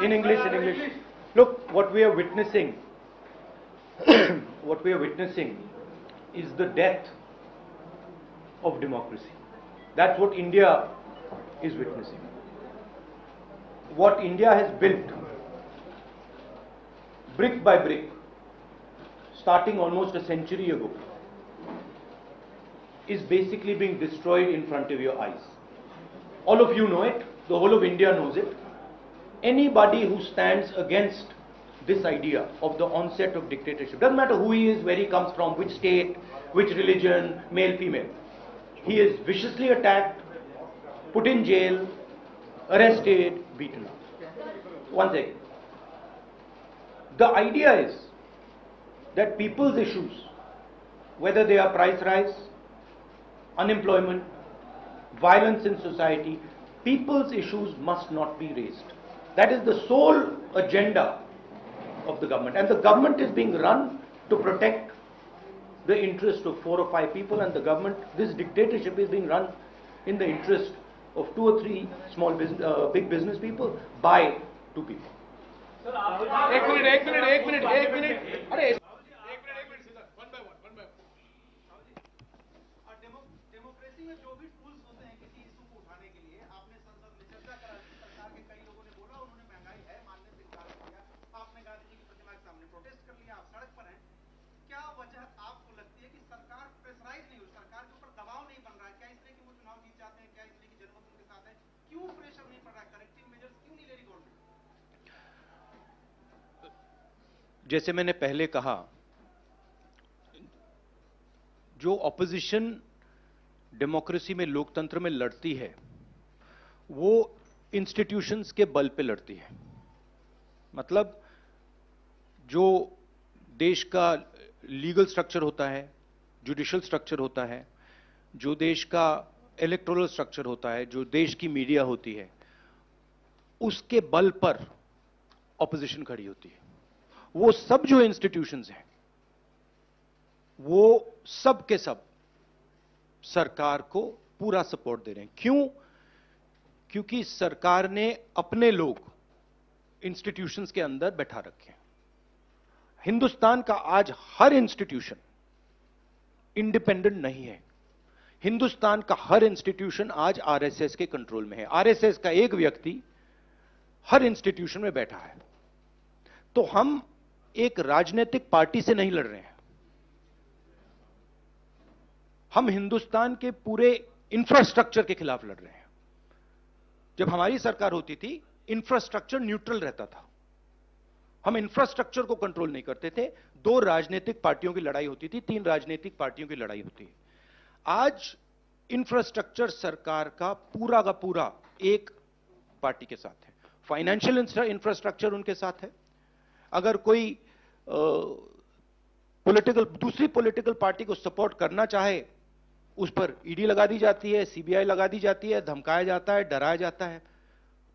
In English. Look, what we are witnessing, what we are witnessing is the death of democracy. That's what India is witnessing. What India has built, brick by brick, starting almost a century ago, is basically being destroyed in front of your eyes. All of you know it, the whole of India knows it. Anybody who stands against this idea of the onset of dictatorship, doesn't matter who he is, where he comes from, which state, which religion, male, female, he is viciously attacked, put in jail, arrested, beaten up. One second. The idea is that people's issues, whether they are price rise, unemployment, violence in society, people's issues must not be raised. That is the sole agenda of the government. And the government is being run to protect the interest of 4 or 5 people, and the government, this dictatorship is being run in the interest of 2 or 3 small business, big business people by 2 people. एक minute अरे democracy में जो भी tools होते हैं किसी issue को उठाने के लिए, आपने संसद में चर्चा करा, सरकार के कई लोगों ने बोला, उन्होंने महंगाई है मानने से इनकार किया, आपने गांधी जी की प्रतिमा के सामने प्रोटेस्ट कर लिया, आप सड़क पर हैं। क्या वजह आपको लगती है कि सरकार प्रेशराइज नहीं हुई, सरकार के ऊपर दबाव नहीं बन रहा है? क्या इसलिए कि वो चुनाव जीत जाते हैं? क्या इसलिए कि जनमत उनके साथ है? क्यों प्रेशर नहीं पड़ रहा है? करेक्टिव मेजर्स क्यों नहीं ले रही गवर्नमेंट? जैसे मैंने पहले कहा, जो ऑपोजिशन डेमोक्रेसी में, लोकतंत्र में लड़ती है, वो इंस्टीट्यूशंस के बल पे लड़ती है। मतलब जो देश का लीगल स्ट्रक्चर होता है, जुडिशियल स्ट्रक्चर होता है, जो देश का इलेक्टोरल स्ट्रक्चर होता है, जो देश की मीडिया होती है, उसके बल पर ऑपोजिशन खड़ी होती है। वो सब जो इंस्टीट्यूशंस हैं, वो सब के सब सरकार को पूरा सपोर्ट दे रहे हैं। क्यों? क्योंकि सरकार ने अपने लोग इंस्टीट्यूशंस के अंदर बैठा रखे हैं। हिंदुस्तान का आज हर इंस्टीट्यूशन इंडिपेंडेंट नहीं है। हिंदुस्तान का हर इंस्टीट्यूशन आज आरएसएस के कंट्रोल में है। आरएसएस का एक व्यक्ति हर इंस्टीट्यूशन में बैठा है। तो हम एक राजनीतिक पार्टी से नहीं लड़ रहे हैं, हम हिंदुस्तान के पूरे इंफ्रास्ट्रक्चर के खिलाफ लड़ रहे हैं। जब हमारी सरकार होती थी, इंफ्रास्ट्रक्चर न्यूट्रल रहता था, हम इंफ्रास्ट्रक्चर को कंट्रोल नहीं करते थे। 2 राजनीतिक पार्टियों की लड़ाई होती थी, 3 राजनीतिक पार्टियों की लड़ाई होती है। आज इंफ्रास्ट्रक्चर सरकार का पूरा एक पार्टी के साथ है। फाइनेंशियल इंफ्रास्ट्रक्चर उनके साथ है। अगर कोई दूसरी पॉलिटिकल पार्टी को सपोर्ट करना चाहे, उस पर ईडी लगा दी जाती है, सीबीआई लगा दी जाती है, धमकाया जाता है, डराया जाता है।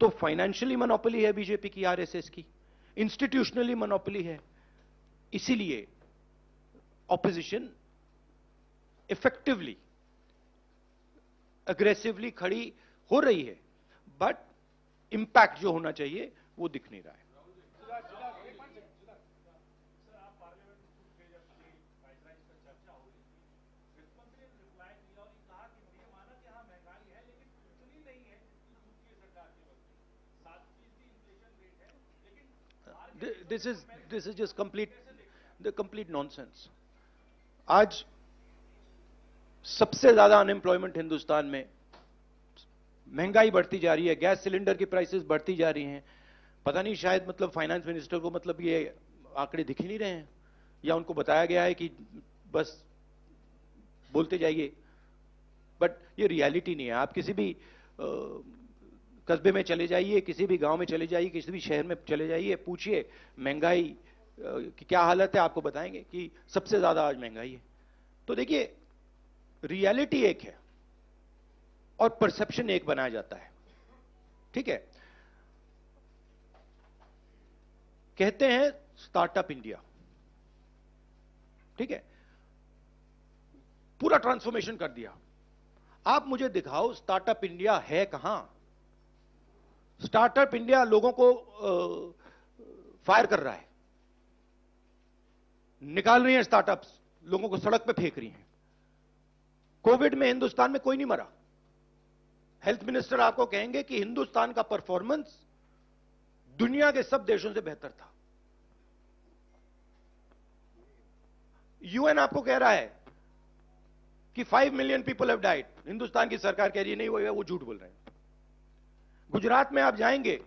तो फाइनेंशियली मोनोपोली है बीजेपी की, आरएसएस की, इंस्टीट्यूशनली मोनोपोली है। इसीलिए ऑपोजिशन इफेक्टिवली, अग्रेसिवली खड़ी हो रही है, बट इंपैक्ट जो होना चाहिए वो दिख नहीं रहा है। This is just complete nonsense. आज सबसे ज्यादा अनएम्प्लॉयमेंट हिंदुस्तान में, महंगाई बढ़ती जा रही है, गैस सिलेंडर की प्राइसेस बढ़ती जा रही हैं। पता नहीं, शायद मतलब फाइनेंस मिनिस्टर को मतलब ये आंकड़े दिख ही नहीं रहे हैं, या उनको बताया गया है कि बस बोलते जाइए, बट ये रियलिटी नहीं है। आप किसी भी कस्बे में चले जाइए, किसी भी गांव में चले जाइए, किसी भी शहर में चले जाइए, पूछिए महंगाई की क्या हालत है, आपको बताएंगे कि सबसे ज्यादा आज महंगाई है। तो देखिए, रियलिटी एक है और परसेप्शन एक बनाया जाता है। ठीक है, कहते हैं स्टार्टअप इंडिया, ठीक है, पूरा ट्रांसफॉर्मेशन कर दिया। आप मुझे दिखाओ स्टार्टअप इंडिया है कहां? स्टार्टअप इंडिया लोगों को फायर कर रहा है, निकाल रही है स्टार्टअप्स, लोगों को सड़क पे फेंक रही हैं। कोविड में हिंदुस्तान में कोई नहीं मरा। हेल्थ मिनिस्टर आपको कहेंगे कि हिंदुस्तान का परफॉर्मेंस दुनिया के सब देशों से बेहतर था। यूएन आपको कह रहा है कि 5 million people have died, Hindustan की सरकार कह रही है नहीं, वो झूठ बोल रहे हैं। गुजरात में आप जाएंगे,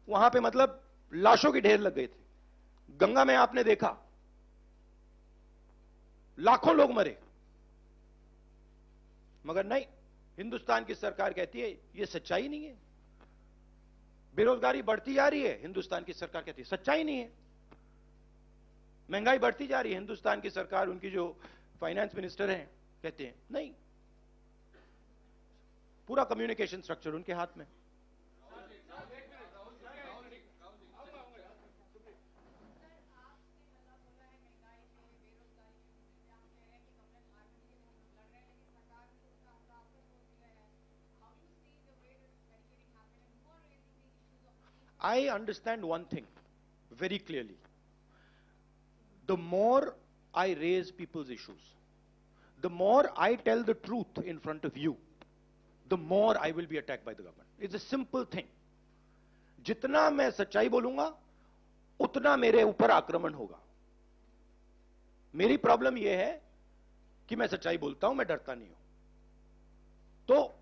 वहां पे मतलब लाशों के ढेर लग गए थे। गंगा में आपने देखा लाखों लोग मरे, मगर नहीं, हिंदुस्तान की सरकार कहती है यह सच्चाई नहीं है। बेरोजगारी बढ़ती जा रही है, हिंदुस्तान की सरकार कहती है सच्चाई नहीं है। महंगाई बढ़ती जा रही है, हिंदुस्तान की सरकार, उनकी जो फाइनेंस मिनिस्टर हैं, कहते हैं नहीं। पूरा कम्युनिकेशन स्ट्रक्चर उनके हाथ में। I understand one thing very clearly. The more I raise people's issues, the more I tell the truth in front of you, the more I will be attacked by the government. It's a simple thing. जितना मैं सच्चाई बोलूंगा, उतना मेरे ऊपर आक्रमण होगा। मेरी प्रॉब्लम यह है कि मैं सच्चाई बोलता हूं, मैं डरता नहीं हूं। तो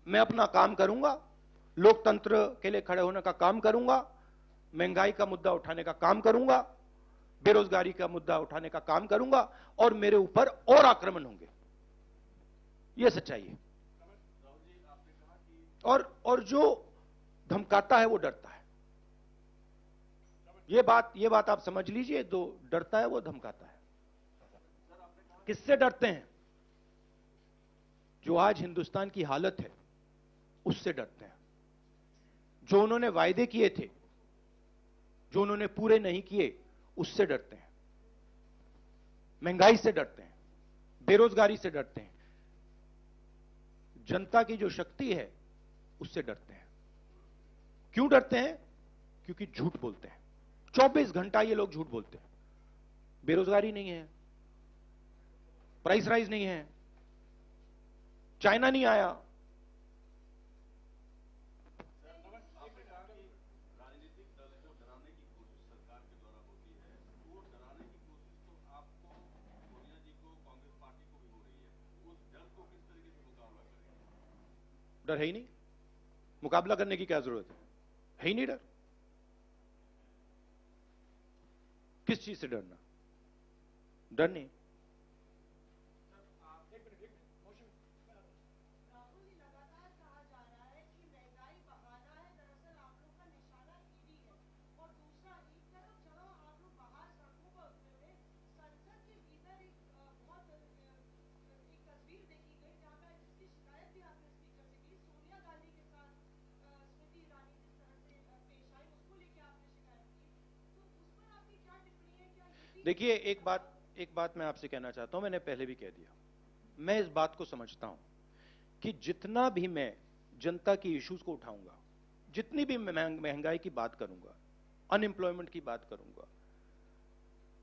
मैं अपना काम करूंगा, लोकतंत्र के लिए खड़े होने का काम करूंगा, महंगाई का मुद्दा उठाने का काम करूंगा, बेरोजगारी का मुद्दा उठाने का काम करूंगा, और मेरे ऊपर और आक्रमण होंगे। यह सच्चाई है। और जो धमकाता है वो डरता है। ये बात आप समझ लीजिए, जो डरता है वो धमकाता है। किससे डरते हैं? जो आज हिंदुस्तान की हालत है उससे डरते हैं। जो उन्होंने वायदे किए थे, जो उन्होंने पूरे नहीं किए, उससे डरते हैं। महंगाई से डरते हैं, बेरोजगारी से डरते हैं, जनता की जो शक्ति है उससे डरते हैं। क्यों डरते हैं? क्योंकि झूठ बोलते हैं। 24 घंटा ये लोग झूठ बोलते हैं। बेरोजगारी नहीं है, प्राइस राइज नहीं है, चाइना नहीं आया। डर है ही नहीं, मुकाबला करने की क्या जरूरत है ही नहीं डर। किस चीज से डरना? डर नहीं। देखिए, एक बात मैं आपसे कहना चाहता हूं, मैंने पहले भी कह दिया। मैं इस बात को समझता हूं कि जितना भी मैं जनता की इश्यूज को उठाऊंगा, जितनी भी महंगाई की बात करूंगा, अनएम्प्लॉयमेंट की बात करूंगा,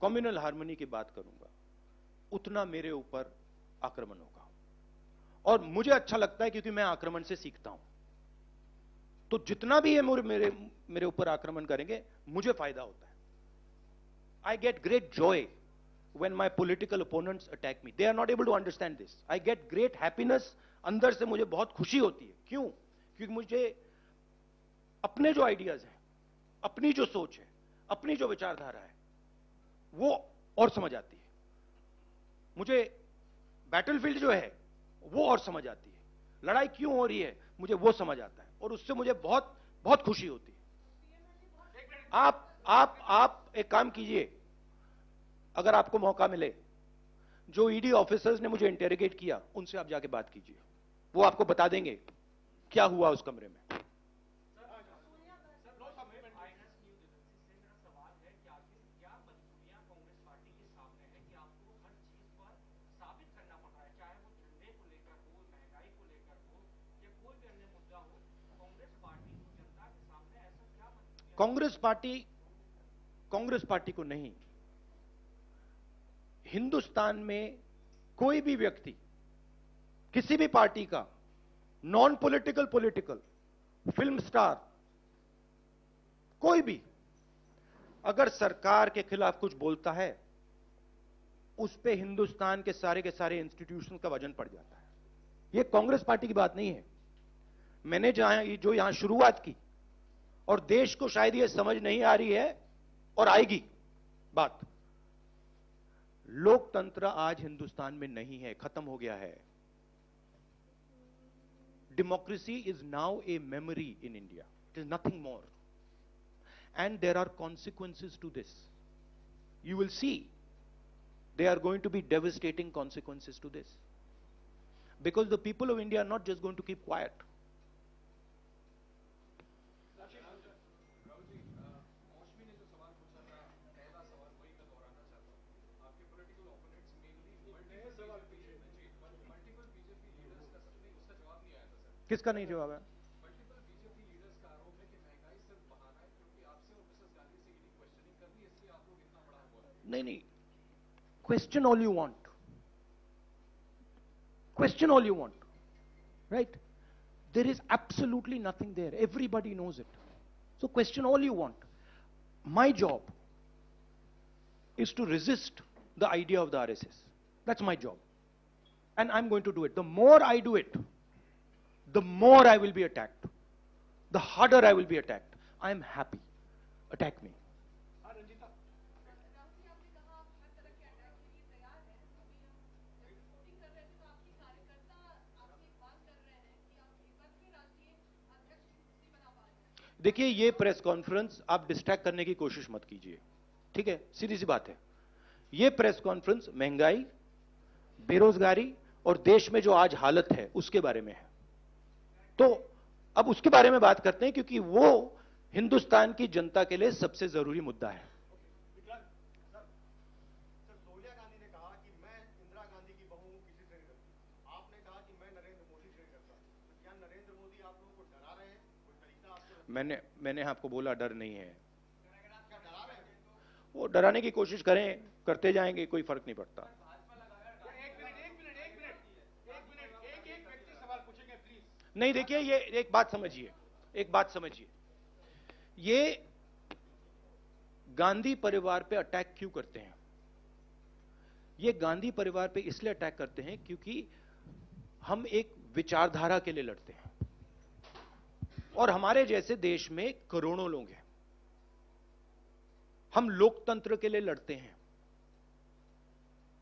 कम्युनल हार्मनी की बात करूंगा, उतना मेरे ऊपर आक्रमण होगा। और मुझे अच्छा लगता है क्योंकि मैं आक्रमण से सीखता हूं। तो जितना भी ये मेरे ऊपर आक्रमण करेंगे, मुझे फायदा होता है। I get great joy when my political opponents attack me. They are not able to understand this. I get great happiness. अंदर से मुझे बहुत खुशी होती है। क्यों? क्योंकि मुझे अपने जो आइडियाज हैं, अपनी जो सोच है, अपनी जो विचारधारा है, वो और समझ आती है। मुझे बैटलफील्ड जो है वो और समझ आती है। लड़ाई क्यों हो रही है मुझे वो समझ आता है, और उससे मुझे बहुत बहुत खुशी होती है। आप एक काम कीजिए, अगर आपको मौका मिले, जो ईडी ऑफिसर्स ने मुझे इंटेरोगेट किया उनसे आप जाके बात कीजिए, वो आपको बता देंगे क्या हुआ उस कमरे में। कांग्रेस पार्टी को नहीं, हिंदुस्तान में कोई भी व्यक्ति किसी भी पार्टी का, non political, political, film star, कोई भी अगर सरकार के खिलाफ कुछ बोलता है, उस पे हिंदुस्तान के सारे इंस्टीट्यूशन का वजन पड़ जाता है। यह कांग्रेस पार्टी की बात नहीं है। मैंने जो यहां शुरुआत की, और देश को शायद यह समझ नहीं आ रही है और आएगी बात, लोकतंत्र आज हिंदुस्तान में नहीं है, खत्म हो गया है। Democracy is now a memory in India, it is nothing more, and there are consequences to this. You will see there are going to be devastating consequences to this, because the people of India are not just going to keep quiet. किसका नहीं जवाब है? नहीं, question all you want, question all you want, right? There is absolutely nothing there, everybody knows it. So question all you want. My job is to resist the idea of the RSS. That's my job, and I'm going to do it. The more I do it, the more I will be attacked, the harder I will be attacked. I am happy, attack me. देखिए, ये press conference आप distract करने की कोशिश मत कीजिए, ठीक है? सीधी सी बात है, ये प्रेस कॉन्फ्रेंस महंगाई, बेरोजगारी और देश में जो आज हालत है उसके बारे में है। तो अब उसके बारे में बात करते हैं, क्योंकि वो हिंदुस्तान की जनता के लिए सबसे जरूरी मुद्दा है। सोनिया गांधी ने कहा कि मैं इंदिरा गांधी की बहू हूं, किसी से नहीं डरती। आपने कहा कि मैं नरेंद्र मोदी से नहीं डरता। तो क्या नरेंद्र मोदी आप लोगों को डरा रहे हैं? कोई तरीका आपको? मैंने आपको बोला डर नहीं है। वो डराने की कोशिश करें, करते जाएंगे, कोई फर्क नहीं पड़ता। नहीं, देखिए, ये एक बात समझिए, ये गांधी परिवार पे अटैक क्यों करते हैं? ये गांधी परिवार पे इसलिए अटैक करते हैं क्योंकि हम एक विचारधारा के लिए लड़ते हैं, और हमारे जैसे देश में करोड़ों लोग हैं। हम लोकतंत्र के लिए लड़ते हैं,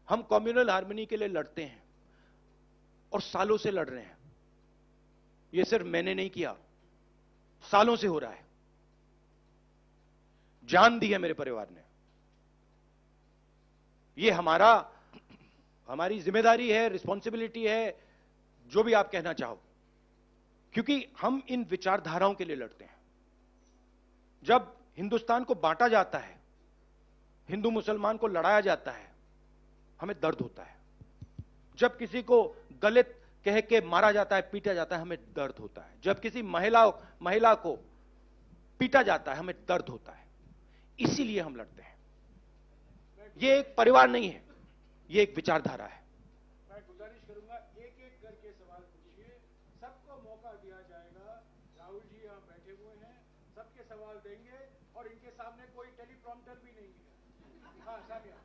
हम कम्युनल हार्मनी के लिए लड़ते हैं, और सालों से लड़ रहे हैं। ये सिर्फ मैंने नहीं किया, सालों से हो रहा है। जान दी है मेरे परिवार ने। ये हमारी जिम्मेदारी है, रिस्पॉन्सिबिलिटी है, जो भी आप कहना चाहो, क्योंकि हम इन विचारधाराओं के लिए लड़ते हैं। जब हिंदुस्तान को बांटा जाता है, हिंदू मुसलमान को लड़ाया जाता है, हमें दर्द होता है। जब किसी को दलित कह के मारा जाता है, पीटा जाता है, हमें दर्द होता है। जब किसी महिला को पीटा जाता है, हमें दर्द होता है। इसीलिए हम लड़ते हैं। ये एक परिवार नहीं है, ये एक विचारधारा है। मैं गुजारिश करूंगा, एक एक करके सवाल पूछिए, सबको मौका दिया जाएगा। राहुल जी यहां बैठे हुए हैं, सबके सवाल देंगे, और इनके सामने कोई टेलीप्रॉम्प्टर भी नहीं है। हाँ, Samia.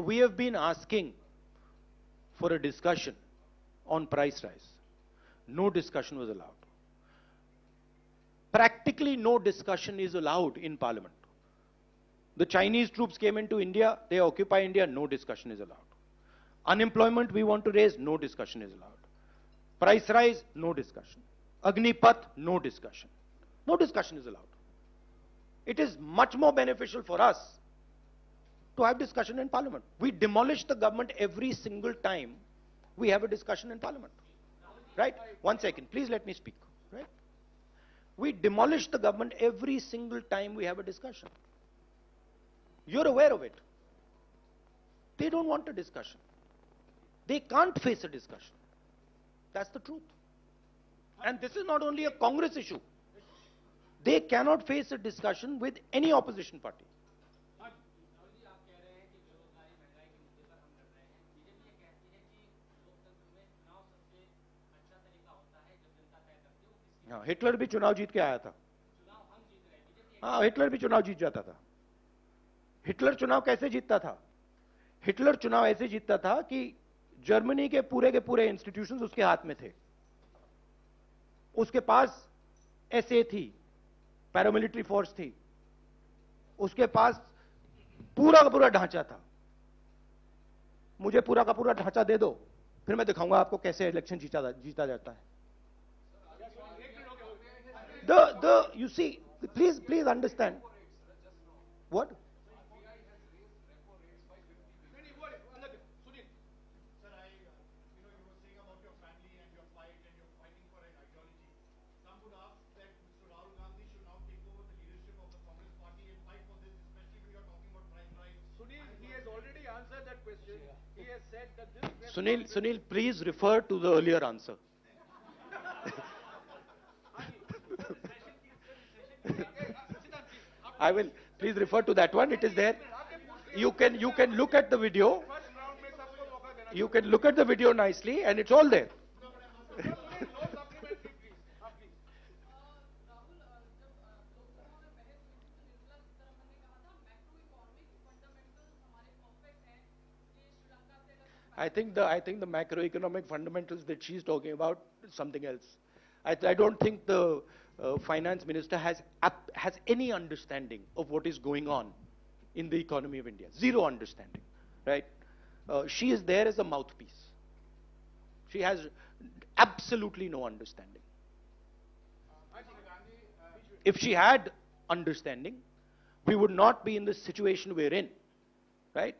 We have been asking for a discussion on price rise. No discussion was allowed. Practically no discussion is allowed in Parliament. The Chinese troops came into India, they occupy India, no discussion is allowed. Unemployment we want to raise, no discussion is allowed. Price rise, no discussion. Agnipath, no discussion. No discussion is allowed. It is much more beneficial for us to have discussion in Parliament. We demolish the government every single time we have a discussion in Parliament. Right? One second, please let me speak. right? We demolish the government every single time we have a discussion. You're aware of it. They don't want a discussion. They can't face a discussion. That's the truth. And this is not only a Congress issue. They cannot face a discussion with any opposition party. हाँ, Hitler भी चुनाव जीत के आया था. हाँ, Hitler भी चुनाव जीत जाता था. हिटलर चुनाव कैसे जीतता था? हिटलर चुनाव ऐसे जीतता था कि जर्मनी के पूरे इंस्टीट्यूशंस उसके हाथ में थे. उसके पास एसए थी, पैरामिलिट्री फोर्स थी, उसके पास पूरा का पूरा ढांचा था. मुझे पूरा का पूरा ढांचा दे दो, फिर मैं दिखाऊंगा आपको कैसे इलेक्शन जीता जाता है. You see, please understand. What? Sunil, please refer to the earlier answer. I will, please refer to that one. It is there. You can look at the video. You can look at the video nicely, and it's all there. I think the macroeconomic fundamentals that she's talking about is something else. I don't think the finance minister has any understanding of what is going on in the economy of India. Zero understanding, right? She is there as a mouthpiece. She has absolutely no understanding. If she had understanding, we would not be in the situation we're in, right?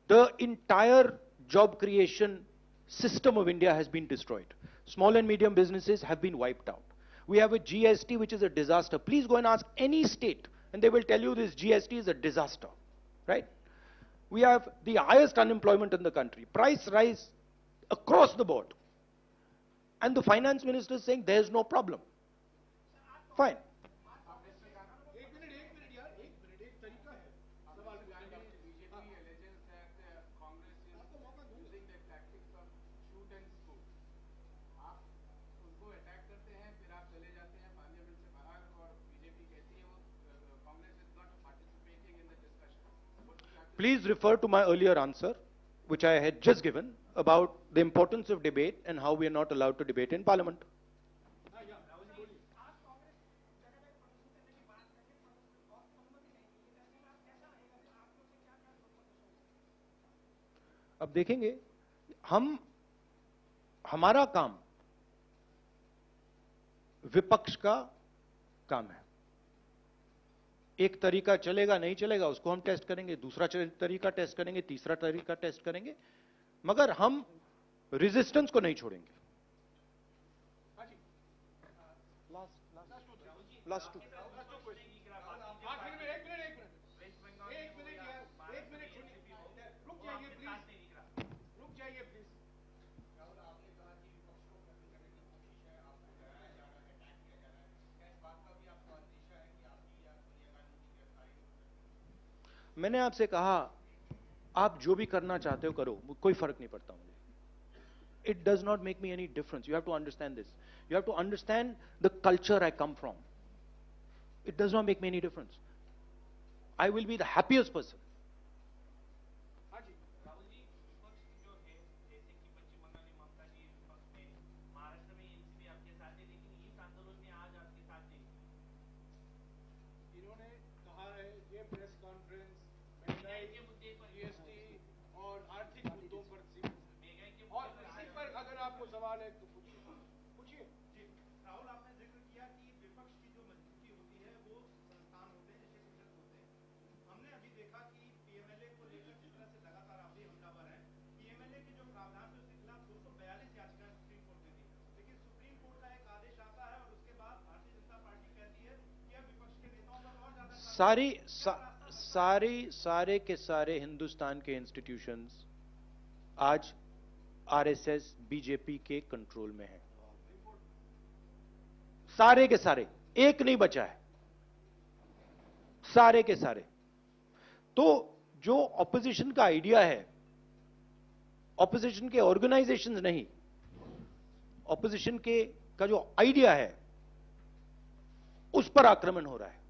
The entire job creation system of India has been destroyed. Small and medium businesses have been wiped out. We have a GST which is a disaster. Please go and ask any state and they will tell you this GST is a disaster, right? We have the highest unemployment in the country. Price rise across the board. And the finance minister is saying there's no problem. Fine. Please refer to my earlier answer, which I had just given, about the importance of debate and how we are not allowed to debate in Parliament. अब देखेंगे, हमारा काम विपक्ष का काम है. एक तरीका चलेगा नहीं चलेगा उसको हम टेस्ट करेंगे, दूसरा तरीका टेस्ट करेंगे, तीसरा तरीका टेस्ट करेंगे, मगर हम रेजिस्टेंस को नहीं छोड़ेंगे. लास्ट टू मैंने आपसे कहा आप जो भी करना चाहते हो करो, कोई फर्क नहीं पड़ता मुझे. It does not make me any difference. You have to understand this. You have to understand the culture I come from. It does not make me any difference. I will be the happiest person. सवाल है तो पूछिए. जी राहुल, आपने जिक्र किया कि विपक्ष की जो मजबूती होती है वो संस्थान होते हैं जैसे शिक्षक होते हैं. हमने अभी देखा कि पीएमएलए को लेकर जिस तरह से लगातार आप भी हमलावर हैं, पीएमएलए के जो प्रावधान थे उसके खिलाफ 242 याचिकाएं सुप्रीम कोर्ट में दी, लेकिन सुप्रीम कोर्ट का एक आदेश आता है और सारे के सारे हिंदुस्तान के इंस्टीट्यूशंस आज आरएसएस बीजेपी के कंट्रोल में है। सारे के सारे, एक नहीं बचा है, सारे के सारे। तो जो ऑपोजिशन का आइडिया है, ऑपोजिशन के ऑर्गेनाइजेशंस नहीं, ऑपोजिशन का जो आइडिया है उस पर आक्रमण हो रहा है।